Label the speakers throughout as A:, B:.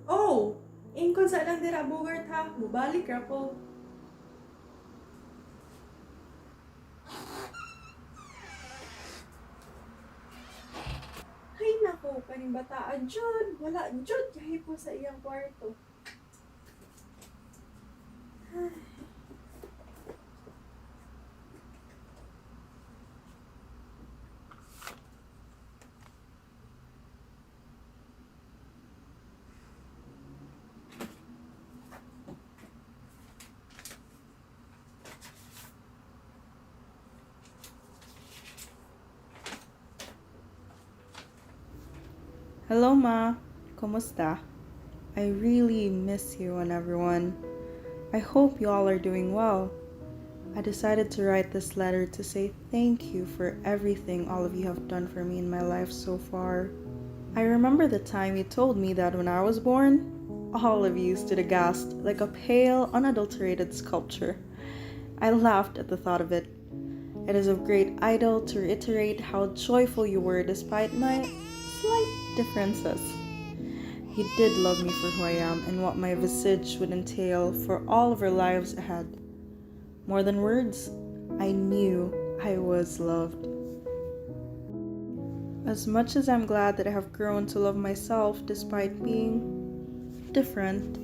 A: Oh, ingkod sa lang dira bugart ha, mubalik ra ko. Ay nako, kaning bataan jud, wala jud kahi po sa iyang kwarto.
B: Hello, Ma. Kumusta? I really miss you and everyone. I hope you all are doing well. I decided to write this letter to say thank you for everything all of you have done for me in my life so far. I remember the time you told me that when I was born, all of you stood aghast like a pale, unadulterated sculpture. I laughed at the thought of it. It is of great idol to reiterate how joyful you were despite my slight differences. You did love me for who I am and what my visage would entail for all of our lives ahead. More than words, I knew I was loved. As much as I'm glad that I have grown to love myself despite being different,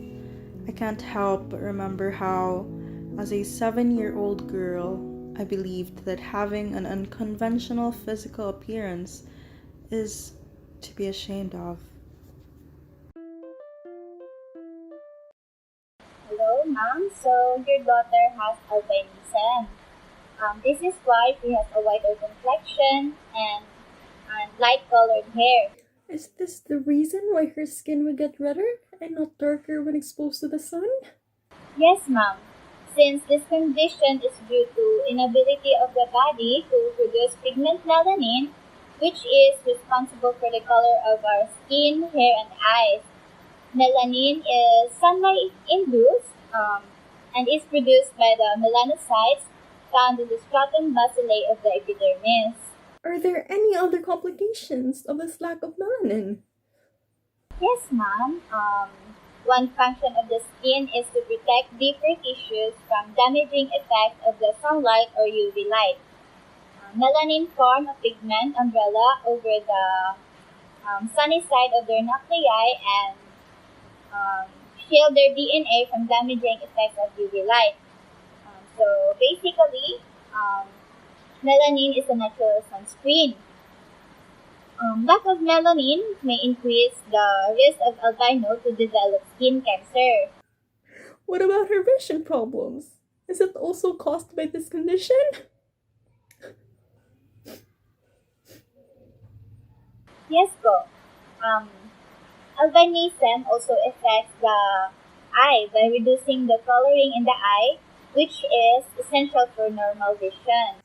B: I can't help but remember how, as a 7-year-old girl, I believed that having an unconventional physical appearance is to be ashamed of.
C: Hello, ma'am. So your daughter has albinism. This is why she has a whiter complexion and light-colored hair.
A: Is this the reason why her skin would get redder and not darker when exposed to the sun?
C: Yes, ma'am. Since this condition is due to inability of the body to produce pigment melanin, which is responsible for the color of our skin, hair, and eyes. Melanin is sunlight-induced and is produced by the melanocytes found in the stratum basilae of the epidermis.
A: Are there any other complications of this lack of melanin?
C: Yes, ma'am. One function of the skin is to protect deeper tissues from damaging effects of the sunlight or UV light. Melanin form a pigment umbrella over the sunny side of their nuclei and um, shield their DNA from damaging effects of UV light. So basically, um, melanin is a natural sunscreen. Lack of melanin may increase the risk of albino to develop skin cancer.
A: What about her vision problems? Is it also caused by this condition?
C: Yes, po. Um, albinism also affects the eye by reducing the coloring in the eye, which is essential for normal vision.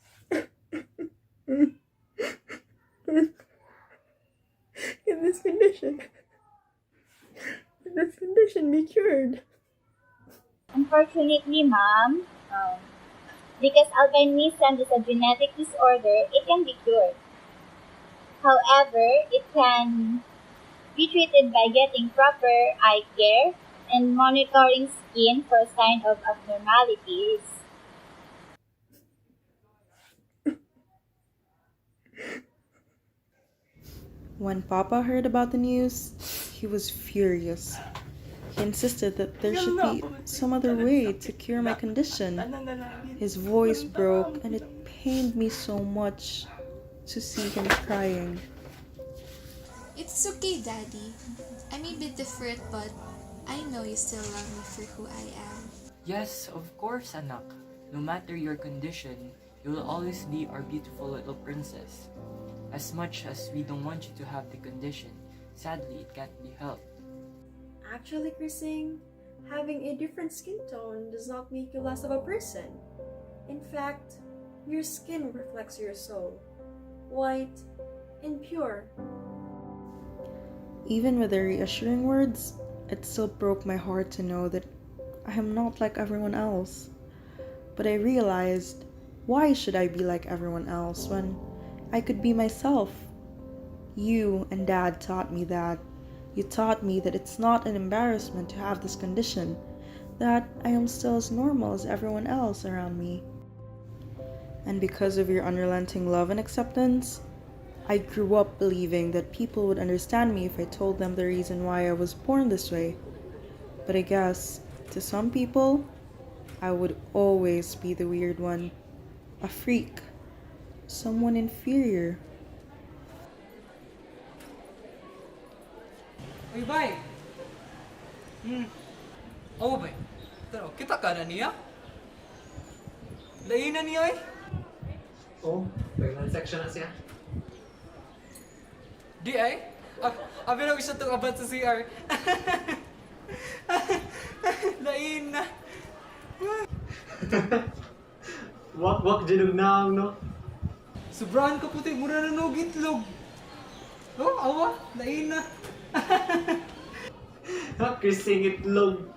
A: in this condition, can this condition be cured?
C: Unfortunately, ma'am, because albinism is a genetic disorder, it can be cured. However, it can be treated by getting proper eye care and monitoring skin for signs of abnormalities.
B: When Papa heard about the news, he was furious. He insisted that there should be some other way to cure my condition. His voice broke, and it pained me so much to see him crying.
D: It's okay, Daddy. I may be different, but I know you still love me for who I am.
E: Yes, of course, anak. No matter your condition, you will always be our beautiful little princess. As much as we don't want you to have the condition, sadly, it can't be helped.
A: Actually, Crising, having a different skin tone does not make you less of a person. In fact, your skin reflects your soul, white and pure.
B: Even with the reassuring words, it still broke my heart to know that I am not like everyone else. But I realized, why should I be like everyone else when I could be myself? You and Dad taught me that You taught me that it's not an embarrassment to have this condition, that I am still as normal as everyone else around me. And because of your unrelenting love and acceptance, I grew up believing that people would understand me if I told them the reason why I was born this way. But I guess, to some people, I would always be the weird one, a freak, someone inferior.
F: Uy, bay! Oo, bay. Pero, kita ka na niya? Lain na niya eh.
G: Oh, pregnant section na siya.
F: Di ay? Abi na gusto itong abad sa CR. Lain na.
G: Wak ginug na no?
F: Sobrahan ka puti, mura na no gitlog. Oh, awa, lain na.
G: Crising itlog.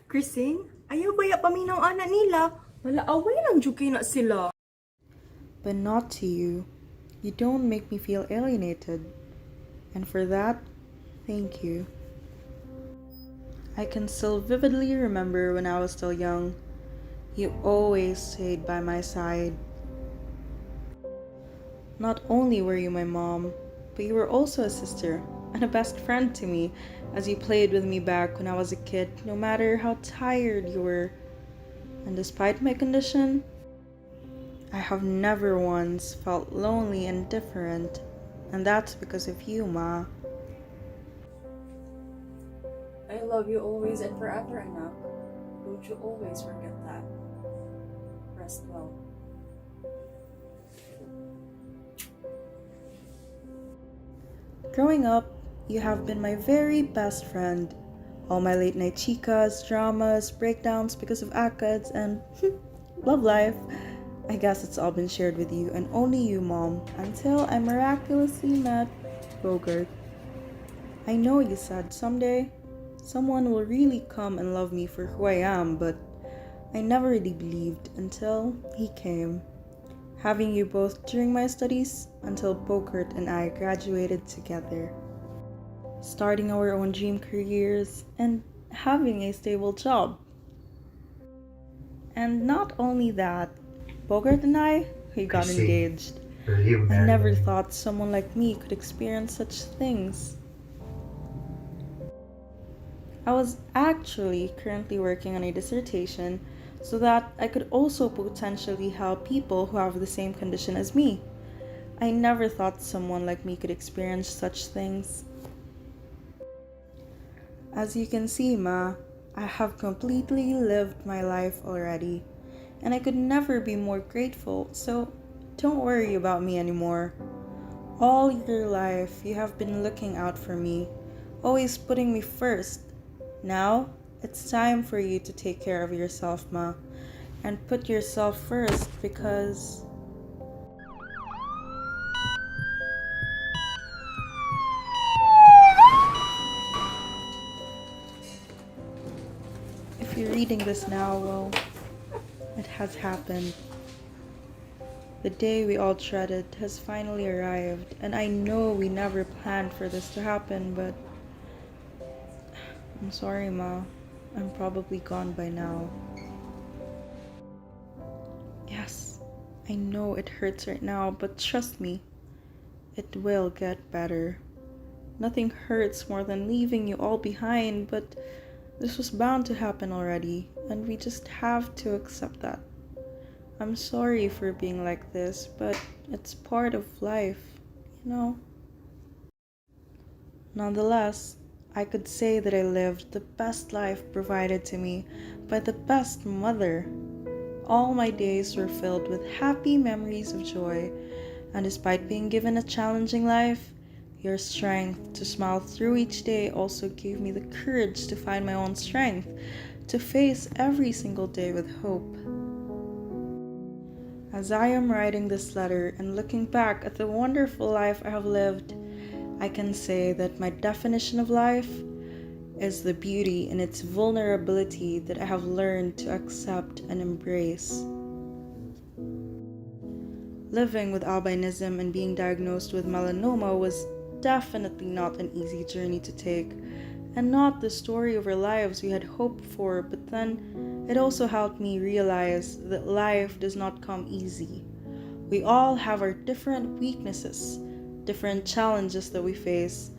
A: Crising, ayaw kaya paminaw ana nila. Malaaway lang jud kay na sila.
B: But not to you. You don't make me feel alienated. And for that, thank you. I can still vividly remember when I was still young. You always stayed by my side. Not only were you my mom, but you were also a sister and a best friend to me as you played with me back when I was a kid, no matter how tired you were. And despite my condition, I have never once felt lonely and different, and that's because of you, Ma.
A: I love you always and forever, anak. Don't you always forget that. Rest well.
B: Growing up, you have been my very best friend. All my late night chicas, dramas, breakdowns because of ACADS, and love life. I guess it's all been shared with you and only you, Mom, until I miraculously met Bogart. I know you said someday someone will really come and love me for who I am, but I never really believed until he came. Having you both during my studies until Bogart and I graduated together, starting our own dream careers, and having a stable job. And not only that, Bogart and we got
G: see.
B: engaged.
G: Will you
B: I
G: marry
B: never
G: me?
B: thought someone like me could experience such things. I was actually currently working on a dissertation so that I could also potentially help people who have the same condition as me. I never thought someone like me could experience such things. As you can see, Ma, I have completely lived my life already, and I could never be more grateful, so don't worry about me anymore. All your life, you have been looking out for me, always putting me first. Now, it's time for you to take care of yourself, Ma, and put yourself first because if you're reading this now, well, it has happened. The day we all dreaded has finally arrived, and I know we never planned for this to happen, but I'm sorry, Ma. I'm probably gone by now. Yes, I know it hurts right now, but trust me, it will get better. Nothing hurts more than leaving you all behind, but this was bound to happen already, and we just have to accept that. I'm sorry for being like this, but it's part of life, you know? Nonetheless, I could say that I lived the best life provided to me by the best mother. All my days were filled with happy memories of joy, and despite being given a challenging life, your strength to smile through each day also gave me the courage to find my own strength, to face every single day with hope. As I am writing this letter and looking back at the wonderful life I have lived, I can say that my definition of life is the beauty in its vulnerability that I have learned to accept and embrace. Living with albinism and being diagnosed with melanoma was definitely not an easy journey to take, and not the story of our lives we had hoped for, but then it also helped me realize that life does not come easy. We all have our different weaknesses, different challenges that we face,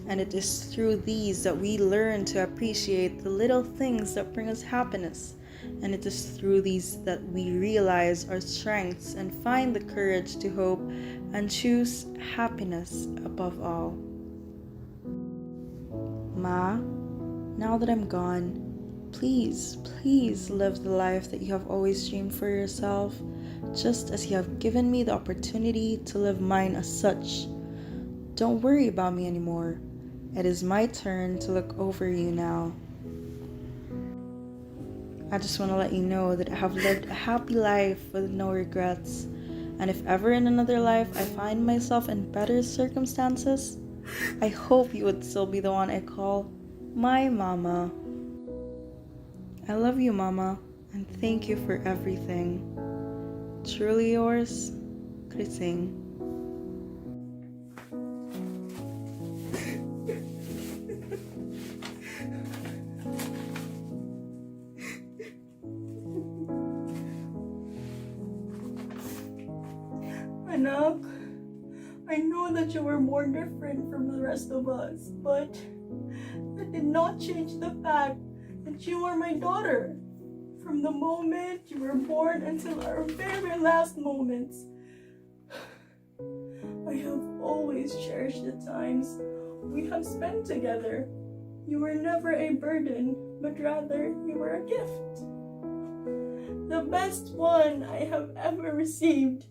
B: and it is through these that we learn to appreciate the little things that bring us happiness. And it is through these that we realize our strengths and find the courage to hope and choose happiness above all. Ma, now that I'm gone, please live the life that you have always dreamed for yourself, just as you have given me the opportunity to live mine as such. Don't worry about me anymore. It is my turn to look over you now. I just want to let you know that I have lived a happy life with no regrets. And if ever in another life I find myself in better circumstances, I hope you would still be the one I call my mama. I love you, Mama, and thank you for everything. Truly yours, Crising.
A: Anak, I know that you were more different from the rest of us, but that did not change the fact that you are my daughter. From the moment you were born until our very last moments, I have always cherished the times we have spent together. You were never a burden, but rather you were a gift. The best one I have ever received.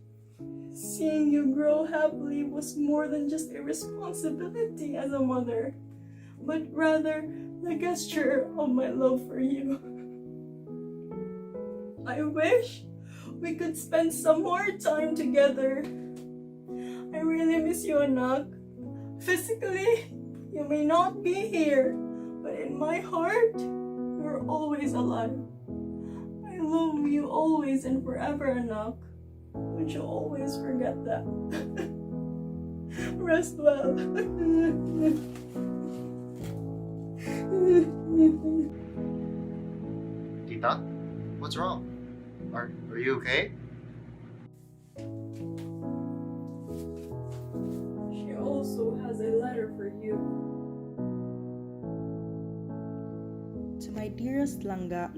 A: Seeing you grow happily was more than just a responsibility as a mother, but rather the gesture of my love for you. I wish we could spend some more time together. I really miss you, Anak. Physically, you may not be here, but in my heart, you're always alive. I love you always and forever, Anak. Would you always forget that? Rest well.
H: Tita, what's wrong? Are you okay?
A: She also has a letter for you.
B: To my dearest Langga,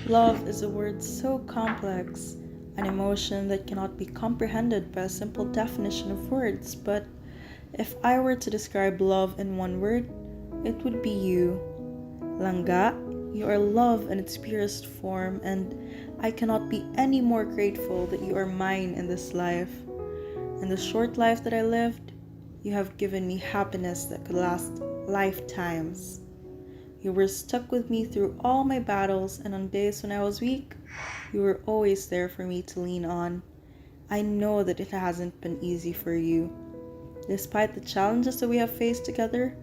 B: love is a word so complex, an emotion that cannot be comprehended by a simple definition of words, but if I were to describe love in one word, it would be you. Langga, you are love in its purest form, and I cannot be any more grateful that you are mine in this life. In the short life that I lived, you have given me happiness that could last lifetimes. You were stuck with me through all my battles, and on days when I was weak, you were always there for me to lean on. I know that it hasn't been easy for you. Despite the challenges that we have faced together,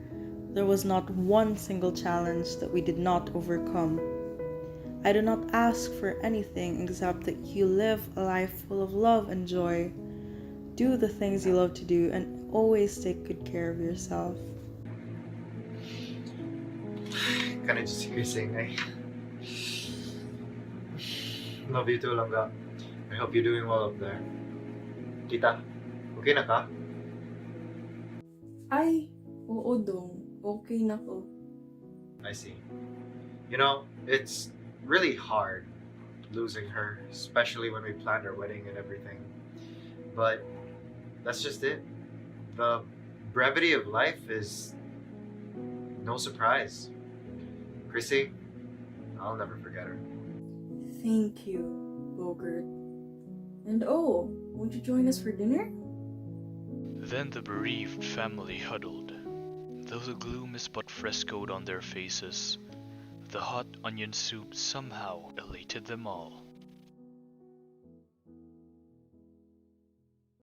B: there was not one single challenge that we did not overcome. I do not ask for anything except that you live a life full of love and joy. Do the things you love to do and always take good care of yourself.
H: Can I just hear you saying, I love you too, Langga. I hope you're doing well up there. Tita, okay na ka?
A: Ay, oo dong. Okay na ko.
H: I see. You know, it's really hard losing her, especially when we planned our wedding and everything. But that's just it. The brevity of life is no surprise. Chrissy, I'll never forget her.
A: Thank you, Bogart. And oh, won't you join us for dinner?
I: Then the bereaved family huddled. Though the gloom is but frescoed on their faces, the hot onion soup somehow elated them all.